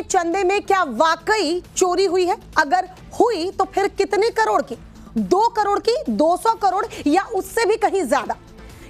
चंदे में क्या वाकई चोरी हुई है? अगर हुई तो फिर कितने करोड़ की? 2 करोड़ की, 200 करोड़ या उससे भी कहीं ज्यादा?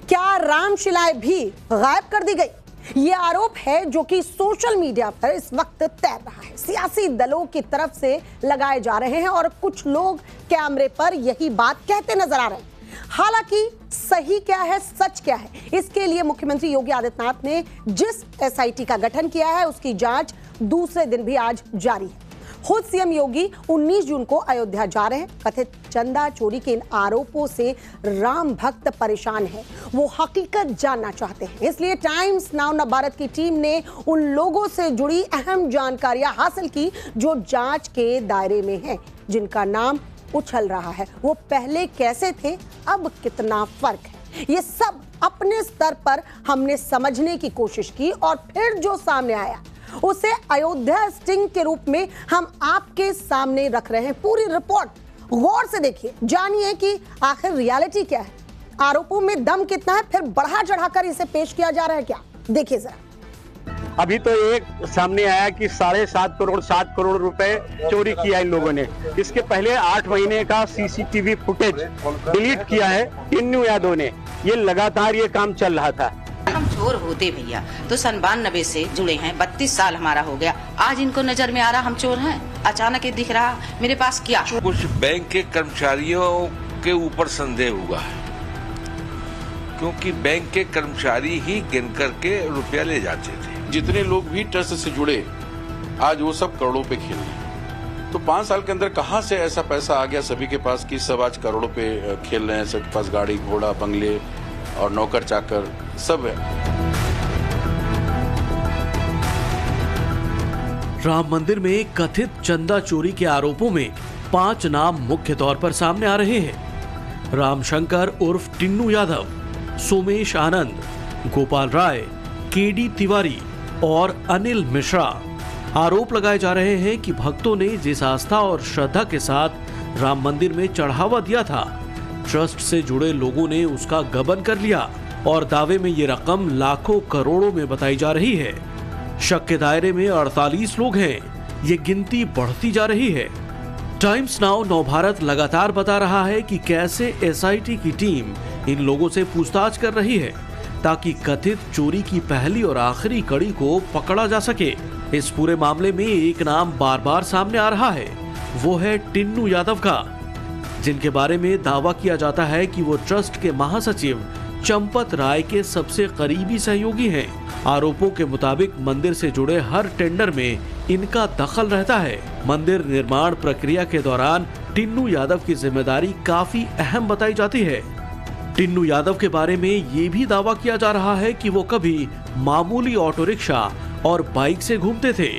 क्या रामशिलाएं भी गायब कर दी गई? ये आरोप है जो कि सोशल मीडिया पर इस वक्त तैर रहा है, सियासी दलों की तरफ से लगाए जा रहे हैं और कुछ लोग कैमरे पर यही बात कहते नजर आ रहे हैं। हालांकि सही क्या है, सच क्या है, इसके लिए मुख्यमंत्री योगी आदित्यनाथ ने जिस एसआईटी का गठन किया है उसकी जांच दूसरे दिन भी आज जारी है। खुद सीएम योगी 19 जून को अयोध्या जा रहे हैं। कथित चंदा चोरी के इन आरोपों से राम भक्त परेशान है, वो हकीकत जानना चाहते हैं। इसलिए टाइम्स नाउ नवभारत की टीम ने उन लोगों से जुड़ी अहम जानकारियां हासिल की जो जांच के दायरे में हैं, जिनका नाम उछल रहा है। वो पहले कैसे थे, अब कितना फर्क है, ये सब अपने स्तर पर हमने समझने की कोशिश की और फिर जो सामने आया उसे अयोध्या स्टिंग के रूप में हम आपके सामने रख रहे हैं। पूरी रिपोर्ट गौर से देखिए, जानिए कि आखिर रियलिटी क्या है, आरोपों में दम कितना है, फिर बढ़ा चढ़ाकर इसे पेश किया जा रहा है क्या, देखिए जरा। अभी तो एक सामने आया कि 7.5 करोड़ 7 करोड़ रुपए चोरी किया इन लोगों ने। इसके पहले 8 महीने का सीसीटीवी फुटेज डिलीट किया है टिन्नू यादव ने। ये लगातार ये काम चल रहा था। हम चोर होते भैया तो 92 से जुड़े हैं, 32 साल हमारा हो गया। आज इनको नजर में आ रहा हम चोर हैं, अचानक ये दिख रहा मेरे पास क्या। कुछ बैंक के कर्मचारियों के ऊपर संदेह हुआ है, क्योंकि बैंक के कर्मचारी ही गिन करके रुपया ले जाते थे। जितने लोग भी ट्रस्ट से जुड़े आज वो सब करोड़ों पे खेल रहे हैं। तो 5 साल के अंदर कहां से ऐसा पैसा आ गया सभी के पास कि सब आज करोड़ों पे खेल रहे हैं। सबके पास गाड़ी घोड़ा बंगले और नौकर चाकर सब है। राम मंदिर में कथित चंदा चोरी के आरोपों में 5 नाम मुख्य तौर पर सामने आ रहे हैं। रामशंकर उर्फ टिन्नू यादव, सोमेश आनंद, गोपाल राय, केडी तिवारी और अनिल मिश्रा। आरोप लगाए जा रहे हैं कि भक्तों ने जिस आस्था और श्रद्धा के साथ राम मंदिर में चढ़ावा दिया था, ट्रस्ट से जुड़े लोगों ने उसका गबन कर लिया और दावे में ये रकम लाखों करोड़ों में बताई जा रही है। शक के दायरे में 48 लोग हैं, ये गिनती बढ़ती जा रही है। टाइम्स नाउ नवभारत लगातार बता रहा है कि कैसे एसआईटी की टीम इन लोगों से पूछताछ कर रही है ताकि कथित चोरी की पहली और आखिरी कड़ी को पकड़ा जा सके। इस पूरे मामले में एक नाम बार बार सामने आ रहा है, वो है टिन्नू यादव का, जिनके बारे में दावा किया जाता है कि वो ट्रस्ट के महासचिव चंपत राय के सबसे करीबी सहयोगी हैं। आरोपों के मुताबिक मंदिर से जुड़े हर टेंडर में इनका दखल रहता है। मंदिर निर्माण प्रक्रिया के दौरान टिन्नू यादव की जिम्मेदारी काफी अहम बताई जाती है। टिन्नू यादव के बारे में ये भी दावा किया जा रहा है कि वो कभी मामूली ऑटो रिक्शा और बाइक से घूमते थे।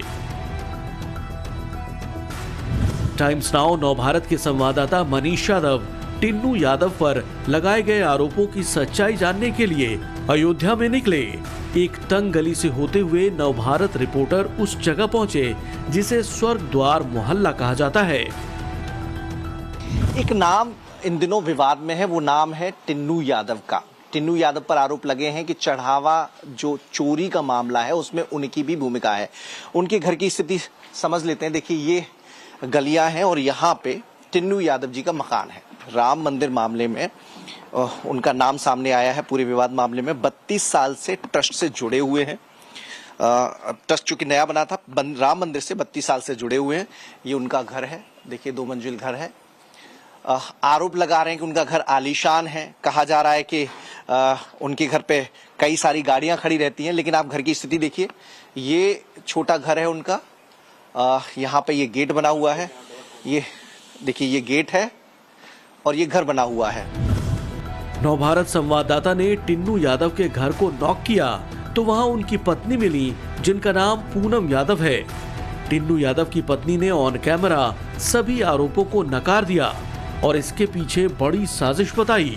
टाइम्स नाउ नवभारत के संवाददाता मनीष यादव टिन्नू यादव पर लगाए गए आरोपों की सच्चाई जानने के लिए अयोध्या में निकले। एक तंग गली से होते हुए नवभारत रिपोर्टर उस जगह पहुंचे जिसे स्वर्ग द्वार मोहल्ला कहा जाता है। एक नाम इन दिनों विवाद में है, वो नाम है टिन्नू यादव का। टिन्नू यादव पर आरोप लगे हैं कि चढ़ावा जो चोरी का मामला है उसमें उनकी भी भूमिका है। उनके घर की स्थिति समझ लेते हैं। देखिए ये गलियां हैं और यहाँ पे टिन्नू यादव जी का मकान है। राम मंदिर मामले में उनका नाम सामने आया है। पूरे विवाद मामले में 32 साल से ट्रस्ट से जुड़े हुए हैं। ट्रस्ट चूंकि नया बना था, राम मंदिर से 32 साल से जुड़े हुए हैं। ये उनका घर है, देखिए 2 मंजिल घर है। आरोप लगा रहे हैं कि उनका घर आलीशान है। कहा जा रहा है कि उनके घर पे कई सारी गाड़ियां खड़ी रहती हैं, लेकिन आप घर की स्थिति देखिए। ये छोटा घर है उनका। यहाँ पे ये गेट बना हुआ है, ये देखिए ये गेट है और ये घर बना हुआ है। नवभारत संवाददाता ने टिन्नू यादव के घर को नॉक किया तो वहां उनकी पत्नी मिली जिनका नाम पूनम यादव है। टिन्नू यादव की पत्नी ने ऑन कैमरा सभी आरोपों को नकार दिया और इसके पीछे बड़ी साजिश बताई।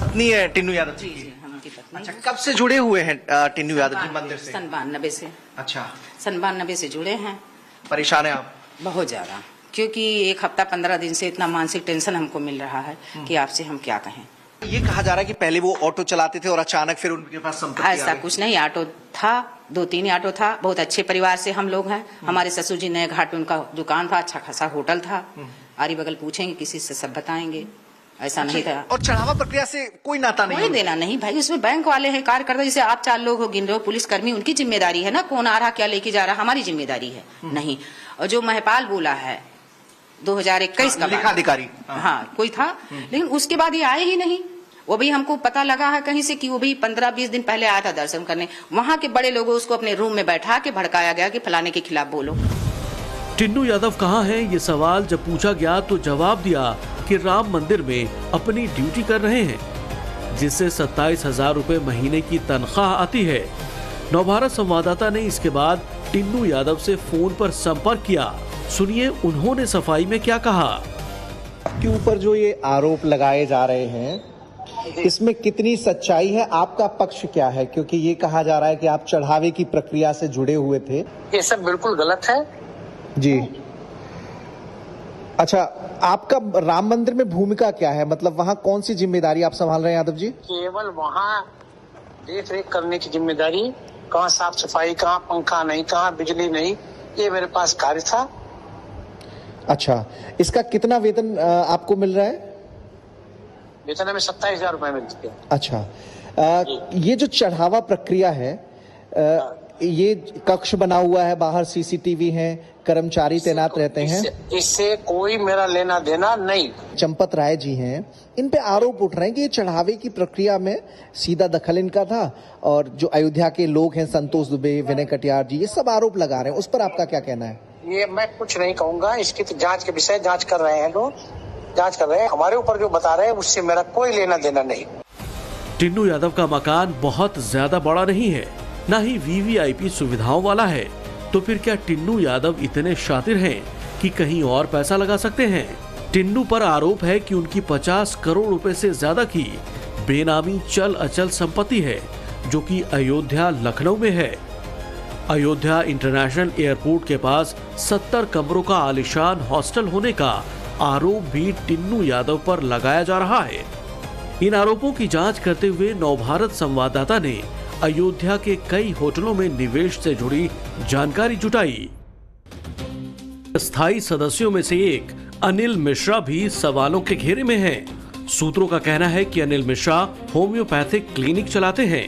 पत्नी है टिन्नू यादव जी? उनकी पत्नी। अच्छा, कब से जुड़े हुए हैं टिन्नू यादव जी मंदिर से? 97 से। अच्छा, 97 से जुड़े हैं। परेशान है आप? बहुत ज्यादा, क्योंकि 1 हफ्ता 15 दिन से इतना मानसिक टेंशन हमको मिल रहा है कि आपसे हम क्या कहें। ये कहा जा रहा है कि पहले वो ऑटो चलाते थे और अचानक फिर उनके पास संपत्ति ऐसा कुछ नहीं, ऑटो था 2-3 ऑटो था। बहुत अच्छे परिवार से हम लोग हैं। हमारे ससुर जी नए घाट में उनका दुकान था, अच्छा खासा होटल था। आरी बगल पूछेंगे किसी से सब बताएंगे, ऐसा नहीं था। और चढ़ावा प्रक्रिया से कोई नाता नहीं? कोई देना नहीं भाई, उसमें बैंक वाले हैं, कार्यकर्ता, जैसे आप 4 लोग हो गिन रहे हो, पुलिसकर्मी, उनकी जिम्मेदारी है ना, कौन आ रहा क्या लेके जा रहा, हमारी जिम्मेदारी है नहीं। और जो महिपाल बोला है 2021 का लेखाधिकारी, हाँ कोई था, लेकिन उसके बाद ये आए ही नहीं। वो भी हमको पता लगा है कहीं से कि वो भी 15-20 दिन पहले आया था दर्शन करने। वहां के बड़े लोगों उसको अपने रूम में बैठा के भड़काया गया कि फलाने के खिलाफ बोलो। टिन्नू यादव कहाँ हैं, ये सवाल जब पूछा गया तो जवाब दिया कि राम मंदिर में अपनी ड्यूटी कर रहे हैं, जिससे 27,000 रुपए महीने की तनख्वाह आती है। नवभारत संवाददाता ने इसके बाद टिन्नू यादव से फोन पर संपर्क किया। सुनिए उन्होंने सफाई में क्या कहा। आपके ऊपर जो ये आरोप लगाए जा रहे हैं, इसमें कितनी सच्चाई है, आपका पक्ष क्या है? क्योंकि ये कहा जा रहा है कि आप चढ़ावे की प्रक्रिया से जुड़े हुए थे। ये सब बिल्कुल गलत है जी। अच्छा, आपका राम मंदिर में भूमिका क्या है? मतलब वहाँ कौन सी जिम्मेदारी आप संभाल रहे हैं यादव जी? केवल वहाँ देख रेख करने की जिम्मेदारी, कहाँ साफ सफाई, कहाँ पंखा नहीं, कहाँ बिजली नहीं, ये मेरे पास कार्य था। अच्छा, इसका कितना वेतन आपको मिल रहा है? वेतन में 27,000 रुपए मिलते हैं। अच्छा, ये जो चढ़ावा प्रक्रिया है, ये कक्ष बना हुआ है, बाहर सीसीटीवी है, कर्मचारी तैनात रहते हैं, इससे कोई मेरा लेना देना नहीं। चंपत राय जी हैं, इन पे आरोप उठ रहे हैं कि ये चढ़ावे की प्रक्रिया में सीधा दखल इनका था, और जो अयोध्या के लोग हैं संतोष दुबे, विनय कटियार जी, ये सब आरोप लगा रहे हैं। उस पर आपका क्या कहना है? ये मैं कुछ नहीं कहूंगा, इसकी तो जांच के विषय जांच कर रहे हैं लोग, जांच कर रहे हैं। हमारे ऊपर जो बता रहे हैं उससे मेरा कोई लेना देना नहीं। टिन्नू यादव का मकान बहुत ज्यादा बड़ा नहीं है, न ही वीवीआईपी सुविधाओं वाला है, तो फिर क्या टिन्नू यादव इतने शातिर हैं कि कहीं और पैसा लगा सकते हैं? टिन्नू पर आरोप है कि उनकी 50 करोड़ रुपए से ज्यादा की बेनामी चल अचल संपत्ति है, जो कि अयोध्या लखनऊ में है। अयोध्या इंटरनेशनल एयरपोर्ट के पास 70 कमरों का आलीशान हॉस्टल होने का आरोप भी टिन्नू यादव पर लगाया जा रहा है। इन आरोपों की जांच करते हुए नवभारत संवाददाता ने अयोध्या के कई होटलों में निवेश से जुड़ी जानकारी जुटाई। स्थायी सदस्यों में से एक अनिल मिश्रा भी सवालों के घेरे में हैं। सूत्रों का कहना है कि अनिल मिश्रा होम्योपैथिक क्लिनिक चलाते हैं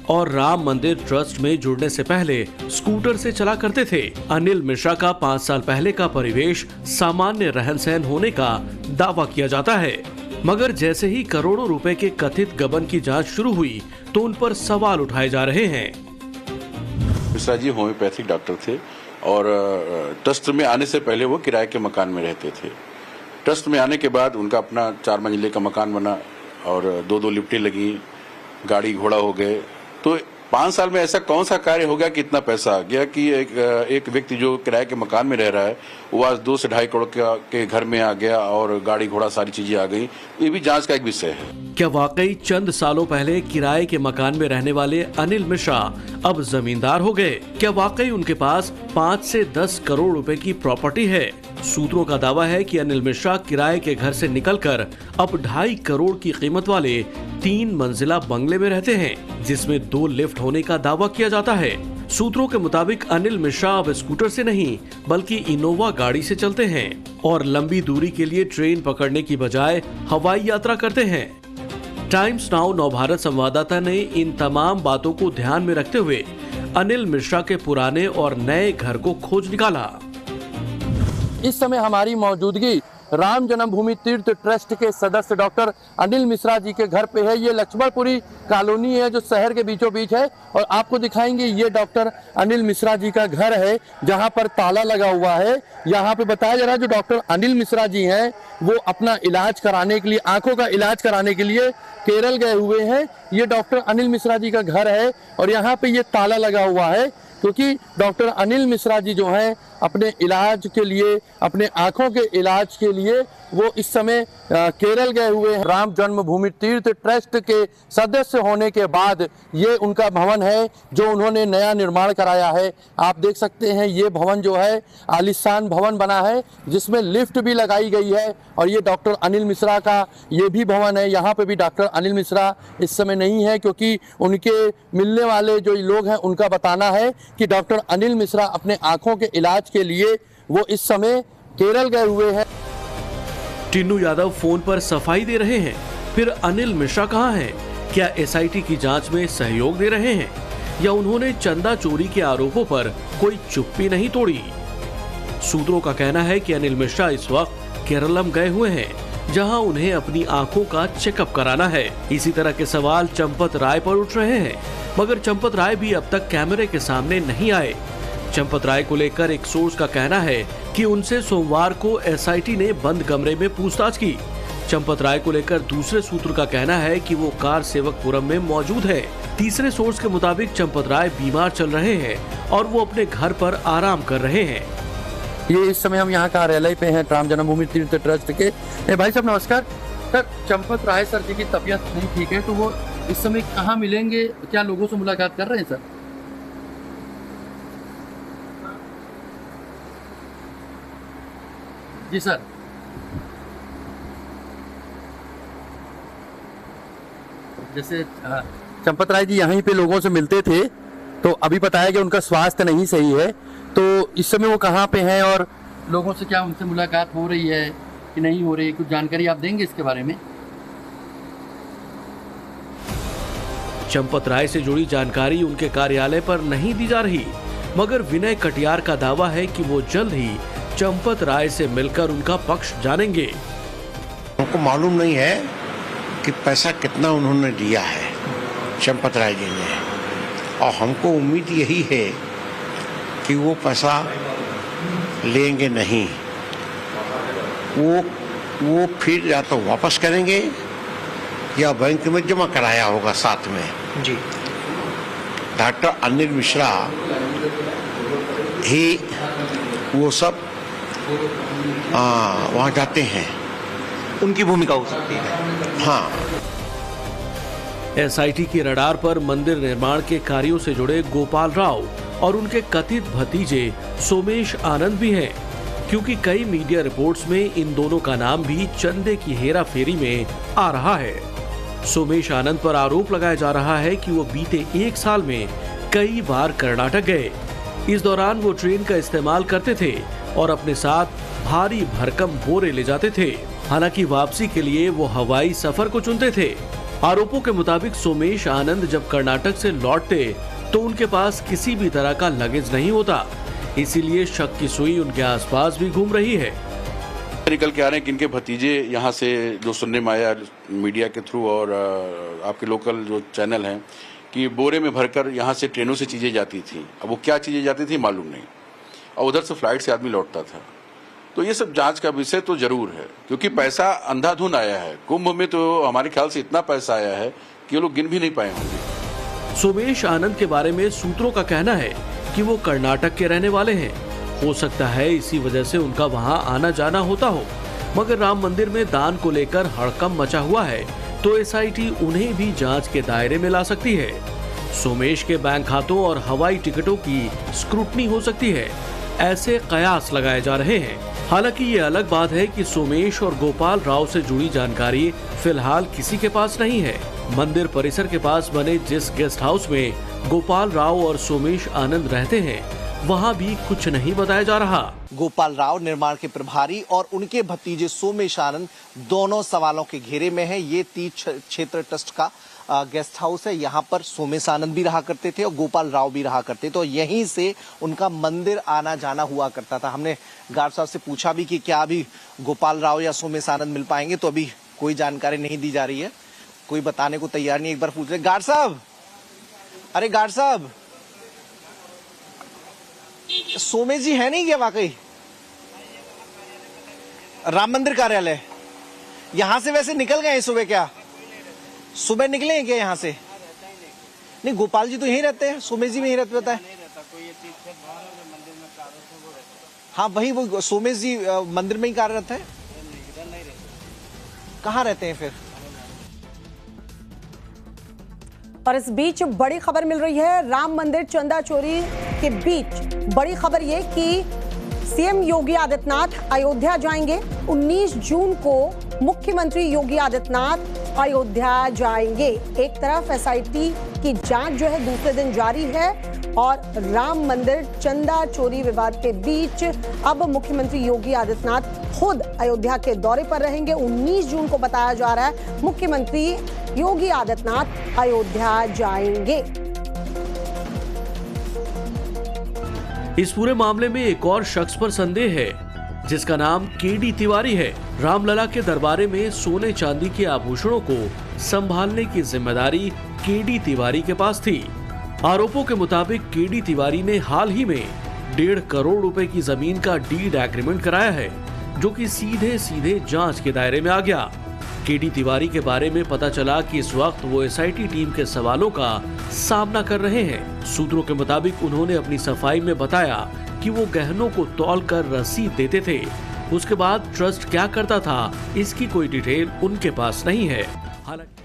और राम मंदिर ट्रस्ट में जुड़ने से पहले स्कूटर से चला करते थे। अनिल मिश्रा का 5 साल पहले का परिवेश सामान्य रहन सहन होने का दावा किया जाता है, मगर जैसे ही करोड़ों रुपए के कथित गबन की जांच शुरू हुई तो उन पर सवाल उठाए जा रहे हैं। मिश्रा जी होम्योपैथिक डॉक्टर थे और ट्रस्ट में आने से पहले वो किराए के मकान में रहते थे। ट्रस्ट में आने के बाद उनका अपना 4 मंजिले का मकान बना और 2-2 लिफ्टें लगी, गाड़ी घोड़ा हो गए। तो 5 साल में ऐसा कौन सा कार्य हो गया कि इतना पैसा आ गया कि एक व्यक्ति जो किराए के मकान में रह रहा है वो आज 2 से 2.5 करोड़ के घर में आ गया और गाड़ी घोड़ा सारी चीजें आ गई। ये भी जांच का एक विषय है। क्या वाकई चंद सालों पहले किराए के मकान में रहने वाले अनिल मिश्रा अब जमींदार हो गए? क्या वाकई उनके पास 5 से 10 करोड़ रुपए की प्रॉपर्टी है? सूत्रों का दावा है कि अनिल मिश्रा किराए के घर से निकलकर अब 2.5 करोड़ की कीमत वाले 3 मंजिला बंगले में रहते हैं, जिसमें 2 लिफ्ट होने का दावा किया जाता है। सूत्रों के मुताबिक अनिल मिश्रा अब स्कूटर से नहीं बल्कि इनोवा गाड़ी से चलते हैं और लंबी दूरी के लिए ट्रेन पकड़ने की बजाय हवाई यात्रा करते हैं। टाइम्स नाउ नवभारत संवाददाता ने इन तमाम बातों को ध्यान में रखते हुए अनिल मिश्रा के पुराने और नए घर को खोज निकाला। इस समय हमारी मौजूदगी राम जन्मभूमि तीर्थ ट्रस्ट के सदस्य डॉक्टर अनिल मिश्रा जी के घर पे है। ये लक्ष्मणपुरी कॉलोनी है जो शहर के बीचों बीच है और आपको दिखाएंगे ये डॉक्टर अनिल मिश्रा जी का घर है जहां पर ताला लगा हुआ है। यहाँ पे बताया जा रहा है जो डॉक्टर अनिल मिश्रा जी हैं वो अपना इलाज कराने के लिए, आंखों का इलाज कराने के लिए केरल गए हुए हैं। ये डॉक्टर अनिल मिश्रा जी का घर है और यहाँ पे ये ताला लगा हुआ है। क्योंकि डॉक्टर अनिल मिश्रा जी जो हैं अपने इलाज के लिए, अपने आंखों के इलाज के लिए वो इस समय केरल गए हुए हैं। राम जन्मभूमि तीर्थ ट्रस्ट के सदस्य होने के बाद ये उनका भवन है जो उन्होंने नया निर्माण कराया है। आप देख सकते हैं ये भवन जो है आलीशान भवन बना है जिसमें लिफ्ट भी लगाई गई है और ये डॉक्टर अनिल मिश्रा का ये भी भवन है। यहाँ पे भी डॉक्टर अनिल मिश्रा इस समय नहीं है क्योंकि उनके मिलने वाले जो लोग हैं उनका बताना है कि डॉक्टर अनिल मिश्रा अपने आंखों के इलाज के लिए वो इस समय केरल गए हुए हैं। टिन्नू यादव फोन पर सफाई दे रहे हैं, फिर अनिल मिश्रा कहां हैं? क्या एसआईटी की जांच में सहयोग दे रहे हैं या उन्होंने चंदा चोरी के आरोपों पर कोई चुप्पी नहीं तोड़ी? सूत्रों का कहना है कि अनिल मिश्रा इस वक्त केरलम गए हुए हैं जहां उन्हें अपनी आंखों का चेकअप कराना है। इसी तरह के सवाल चंपत राय पर उठ रहे हैं, मगर चंपत राय भी अब तक कैमरे के सामने नहीं आए। चंपत राय को लेकर एक सोर्स का कहना है कि उनसे सोमवार को एसआईटी ने बंद कमरे में पूछताछ की। चंपत राय को लेकर दूसरे सूत्र का कहना है कि वो कार सेवकपुरम में मौजूद है। तीसरे सोर्स के मुताबिक चंपत राय बीमार चल रहे हैं और वो अपने घर पर आराम कर रहे हैं। ये इस समय हम यहाँ कार्यालय पे हैं राम जन्मभूमि तीर्थ ट्रस्ट के। भाई साहब नमस्कार। सर चंपत राय सर जी की तबीयत नहीं ठीक है तो वो इस समय कहाँ मिलेंगे? क्या लोगों से मुलाकात कर रहे हैं सर? जी सर। जैसे चंपत राय जी यहीं पे लोगों से मिलते थे तो अभी बताया कि उनका स्वास्थ्य नहीं सही है, तो इस समय वो कहाँ पे हैं और लोगों से क्या उनसे मुलाकात हो रही है कि नहीं हो रही है? कुछ जानकारी आप देंगे इसके बारे में? चंपत राय से जुड़ी जानकारी उनके कार्यालय पर नहीं दी जा रही, मगर विनय कटियार का दावा है कि वो जल्द ही चंपत राय से मिलकर उनका पक्ष जानेंगे। हमको मालूम नहीं है कि पैसा कितना उन्होंने दिया है चंपत राय जी ने, और हमको उम्मीद यही है कि वो पैसा लेंगे नहीं, वो फिर या तो वापस करेंगे या बैंक में जमा कराया होगा साथ में। जी डॉक्टर अनिल मिश्रा ही वो सब वहाँ जाते हैं, उनकी भूमिका हो सकती है। हाँ। एसआईटी के रडार पर मंदिर निर्माण के कार्यों से जुड़े गोपाल राव और उनके कथित भतीजे सोमेश आनंद भी हैं, क्योंकि कई मीडिया रिपोर्ट्स में इन दोनों का नाम भी चंदे की हेरा फेरी में आ रहा है। सोमेश आनंद पर आरोप लगाया जा रहा है कि वो बीते 1 साल में कई बार कर्नाटक गए। इस दौरान वो ट्रेन का इस्तेमाल करते थे और अपने साथ भारी भरकम बोरे ले जाते थे। हालांकि वापसी के लिए वो हवाई सफर को चुनते थे। आरोपों के मुताबिक सोमेश आनंद जब कर्नाटक से लौटते तो उनके पास किसी भी तरह का लगेज नहीं होता, इसीलिए शक की सुई उनके आसपास भी घूम रही है। निकल के आ रहे हैं कि इनके भतीजे यहाँ से, जो सुनने में आया मीडिया के थ्रू और आपके लोकल जो चैनल हैं, कि बोरे में भरकर यहाँ से ट्रेनों से चीजें जाती थी। अब वो क्या चीजें जाती थी मालूम नहीं, और उधर से फ्लाइट से आदमी लौटता था। तो ये सब जांच का विषय तो जरूर है, क्योंकि पैसा अंधाधुन आया है। कुंभ में तो हमारे ख्याल से इतना पैसा आया है कि वो लोग गिन भी नहीं पाए होंगे। सोमेश आनंद के बारे में सूत्रों का कहना है कि वो कर्नाटक के रहने वाले हैं। हो सकता है इसी वजह से उनका वहां आना जाना होता हो, मगर राम मंदिर में दान को लेकर हड़कंप मचा हुआ है, तो एसआईटी उन्हें भी जांच के दायरे में ला सकती है। सोमेश के बैंक खातों और हवाई टिकटों की स्क्रूटनी हो सकती है, ऐसे कयास लगाए जा रहे हैं। हालांकि ये अलग बात है कि सोमेश और गोपाल राव से जुड़ी जानकारी फिलहाल किसी के पास नहीं है। मंदिर परिसर के पास बने जिस गेस्ट हाउस में गोपाल राव और सोमेश आनंद रहते हैं, वहां भी कुछ नहीं बताया जा रहा। गोपाल राव निर्माण के प्रभारी और उनके भतीजे सोमेश आनंद दोनों सवालों के घेरे में हैं। ये तीर्थ क्षेत्र ट्रस्ट का गेस्ट हाउस है। यहाँ पर सोमेश आनंद भी रहा करते थे और गोपाल राव भी रहा करते थे, तो यहीं से उनका मंदिर आना जाना हुआ करता था। हमने गार्ड साहब से पूछा भी कि क्या अभी गोपाल राव या सोमेश आनंद मिल पाएंगे, तो अभी कोई जानकारी नहीं दी जा रही है, कोई बताने को तैयार नहीं। एक बार पूछ रहे गार्ड साहब, अरे गार्ड साहब, सोमेश जी है नहीं क्या वाकई? राम मंदिर कार्यालय यहां से वैसे निकल गए सुबह? क्या सुबह निकले हैं क्या यहाँ से? नहीं, गोपाल जी तो यहीं रहते हैं, सोमेश जी भी यहीं रहते, पता है? हाँ वही वो सोमेश जी मंदिर में ही कार्यरत है। कहाँ रहते हैं फिर? और इस बीच बड़ी खबर मिल रही है राम मंदिर चंदा चोरी के बीच। बड़ी खबर ये कि सीएम योगी आदित्यनाथ अयोध्या जाएंगे। 19 जून को मुख्यमंत्री योगी आदित्यनाथ अयोध्या जाएंगे। एक तरफ एसआईटी की जांच जो है दूसरे दिन जारी है और राम मंदिर चंदा चोरी विवाद के बीच अब मुख्यमंत्री योगी आदित्यनाथ खुद अयोध्या के दौरे पर रहेंगे। 19 जून को बताया जा रहा है मुख्यमंत्री योगी आदित्यनाथ अयोध्या जाएंगे। इस पूरे मामले में एक और शख्स पर संदेह है जिसका नाम केडी तिवारी है। रामलला के दरबारे में सोने चांदी के आभूषणों को संभालने की जिम्मेदारी केडी तिवारी के पास थी। आरोपों के मुताबिक केडी तिवारी ने हाल ही में 1.5 करोड़ रुपए की जमीन का डीड एग्रीमेंट कराया है, जो कि सीधे सीधे जांच के दायरे में आ गया। केडी तिवारी के बारे में पता चला कि इस वक्त वो एसआईटी टीम के सवालों का सामना कर रहे हैं। सूत्रों के मुताबिक उन्होंने अपनी सफाई में बताया कि वो गहनों को तौलकर रसीद देते थे। उसके बाद ट्रस्ट क्या करता था, इसकी कोई डिटेल उनके पास नहीं है। हालांकि